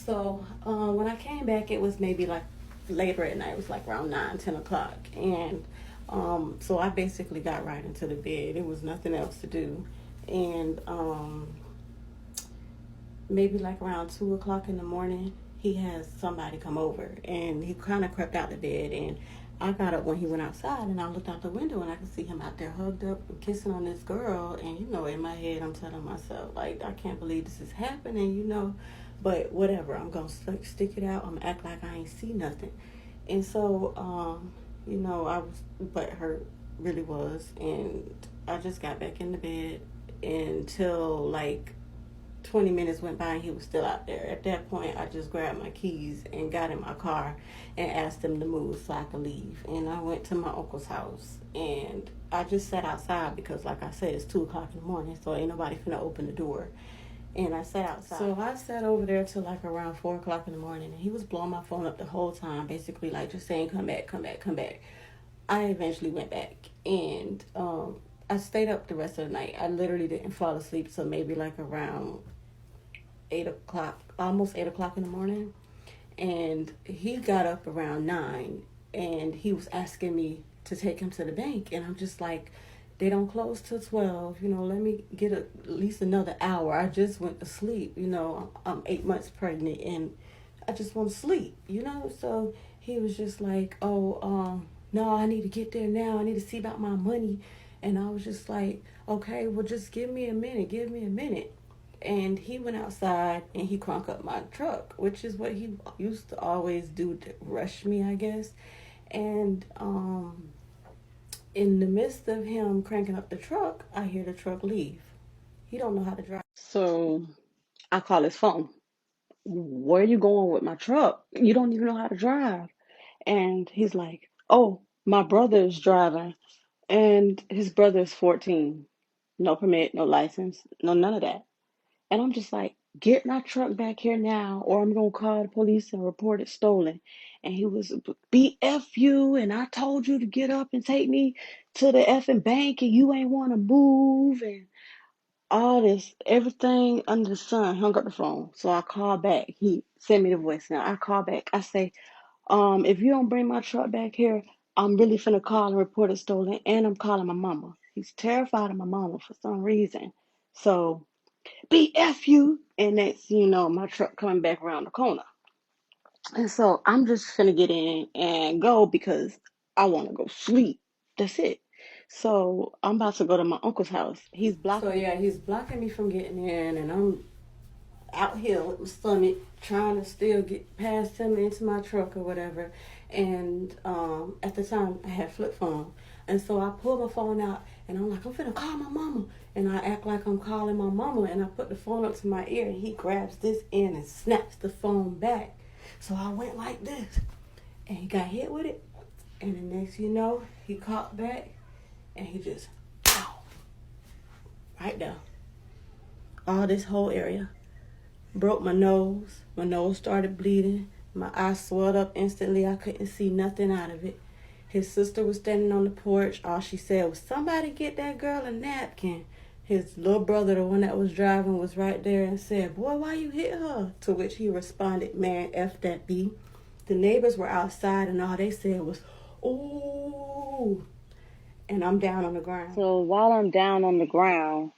So when I came back, it was maybe like later at night. It was like around 9, 10 o'clock, and so I basically got right into the bed. It was nothing else to do, and maybe like around 2 o'clock in the morning, he has somebody come over, and he kind of crept out the bed, and I got up when he went outside, and I looked out the window, and I could see him out there hugged up, kissing on this girl, and in my head, I'm telling myself like, I can't believe this is happening. But whatever, I'm gonna stick it out. I'm gonna act like I ain't see nothing, and so I was, but hurt really was, and I just got back in the bed until like 20 minutes went by and he was still out there. At that point, I just grabbed my keys and got in my car and asked him to move so I could leave. And I went to my uncle's house and I just sat outside because, like I said, it's 2 o'clock in the morning, so ain't nobody finna open the door. And I sat outside. So I sat over there till like around 4 o'clock in the morning, and he was blowing my phone up the whole time, basically like just saying, "Come back, come back, come back." I eventually went back, and I stayed up the rest of the night. I literally didn't fall asleep till maybe like around 8 o'clock, almost 8 o'clock in the morning. And he got up around 9, and he was asking me to take him to the bank. And I'm just like, they don't close till 12. Let me get at least another hour. I just went to sleep. I'm 8 months pregnant, and I just want to sleep. So he was just like, oh, no, I need to get there now. I need to see about my money. And I was just like, okay, well, just give me a minute. Give me a minute. And he went outside and he crunk up my truck, which is what he used to always do to rush me, I guess. And in the midst of him cranking up the truck, I hear the truck leave. He don't know how to drive. So I call his phone. Where are you going with my truck? You don't even know how to drive. And he's like, oh, my brother is driving. And his brother is 14. No permit, no license, no none of that. And I'm just like, get my truck back here now, or I'm gonna call the police and report it stolen. And he was, BF you, and I told you to get up and take me to the effing bank, and you ain't wanna move, and all this, everything under the sun. Hung up the phone. So I called back. He sent me the voicemail. I call back. I say, if you don't bring my truck back here, I'm really finna call and report it stolen, and I'm calling my mama. He's terrified of my mama for some reason. So BF you. And next, my truck coming back around the corner. And so I'm just gonna get in and go because I want to go sleep. That's it. So I'm about to go to my uncle's house. He's blocking. So yeah, he's blocking me from getting in, and I'm out here with my stomach trying to still get past him into my truck or whatever. And at the time I had flip phone, and so I pull my phone out and I'm like, I'm finna call my mama, and I act like I'm calling my mama, and I put the phone up to my ear, and he grabs this end and snaps the phone back. So I went like this, and he got hit with it, and the next he caught back, and he just, ow, right there, all this whole area. Broke my nose. My nose started bleeding. My eyes swelled up instantly. I couldn't see nothing out of it. His sister was standing on the porch. All she said was, somebody get that girl a napkin. His little brother, the one that was driving, was right there and said, boy, why you hit her? To which he responded, man, F that B. The neighbors were outside, and all they said was, ooh. And I'm down on the ground. So while I'm down on the ground,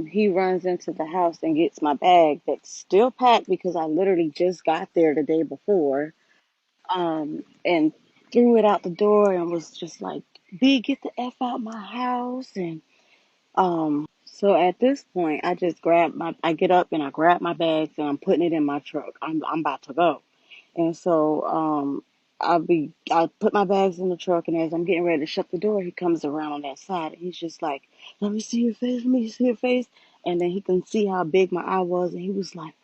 he runs into the house and gets my bag that's still packed because I literally just got there the day before, and threw it out the door and was just like, B, get the F out my house. And so at this point, I get up and I grab my bags and I'm putting it in my truck. I'm about to go. And so I put my bags in the truck, and as I'm getting ready to shut the door, he comes around on that side, and he's just like, let me see your face, let me see your face. And then he can see how big my eye was, and he was like,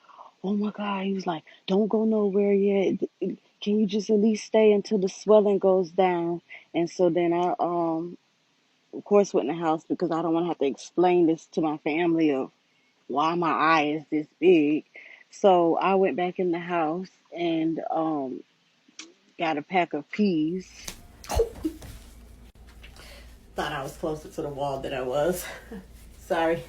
oh my God. He was like, don't go nowhere yet. Can you just at least stay until the swelling goes down? And so then I of course went in the house because I don't want to have to explain this to my family of why my eye is this big. So I went back in the house and got a pack of peas. Thought I was closer to the wall than I was. Sorry.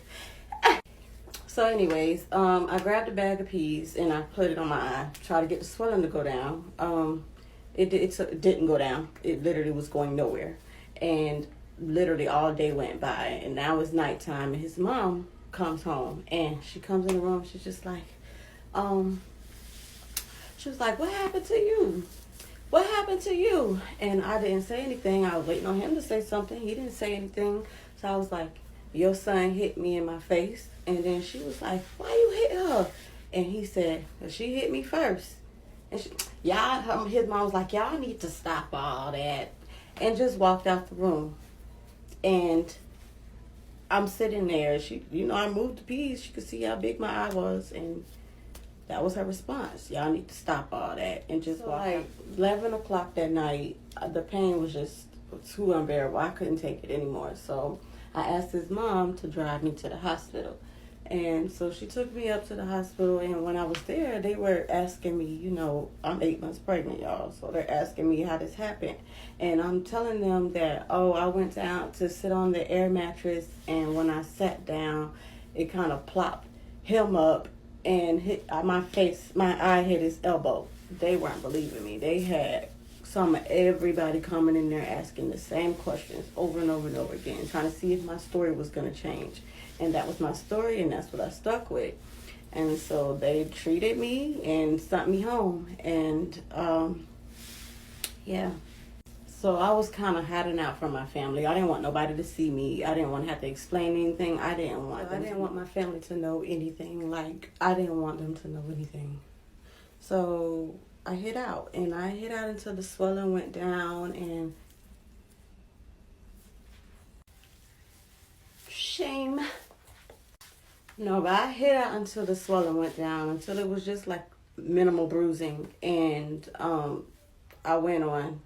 So anyways, I grabbed a bag of peas and I put it on my eye, try to get the swelling to go down. It didn't go down. It literally was going nowhere. And literally all day went by, and now it's nighttime, and his mom comes home, and she comes in the room. She's just like, she was like, "What happened to you? What happened to you?" And I didn't say anything. I was waiting on him to say something. He didn't say anything. So I was like, "Your son hit me in my face." And then she was like, "Why you hit her?" And he said, "Well, she hit me first." And his mom was like, "Y'all need to stop all that." And just walked out the room. And I'm sitting there. I moved the peas. She could see how big my eye was. And that was her response. "Y'all need to stop all that." And just like 11 o'clock that night, the pain was just too unbearable. I couldn't take it anymore. So I asked his mom to drive me to the hospital. And so she took me up to the hospital. And when I was there, they were asking me, I'm 8 months pregnant, y'all. So they're asking me how this happened. And I'm telling them that, I went down to sit on the air mattress. And when I sat down, it kind of plopped him up and hit my eye hit his elbow. They weren't believing me. They had everybody coming in there asking the same questions over and over and over again, trying to see if my story was going to change. And that was my story, and that's what I stuck with. And so they treated me and sent me home. And yeah. So I was kind of hiding out from my family. I didn't want nobody to see me. I didn't want to have to explain anything. I didn't want my family to know anything. Like, I didn't want them to know anything. So I hid out. And I hid out until the swelling went down. And shame. No, but I hid out until the swelling went down. Until it was just like minimal bruising. And I went on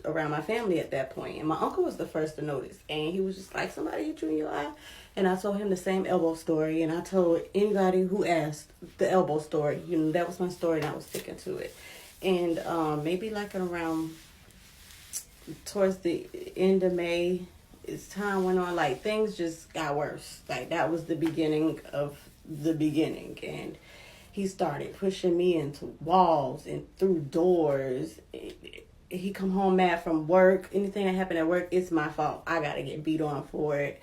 around my family at that point, and my uncle was the first to notice, and he was just like, "Somebody hit you in your eye." And I told him the same elbow story, and I told anybody who asked the elbow story. That was my story, and I was sticking to it. And maybe like around towards the end of May, as time went on, like things just got worse. Like that was the beginning of the beginning. And he started pushing me into walls and through doors. He come home mad from work. Anything that happened at work, it's my fault. I gotta get beat on for it.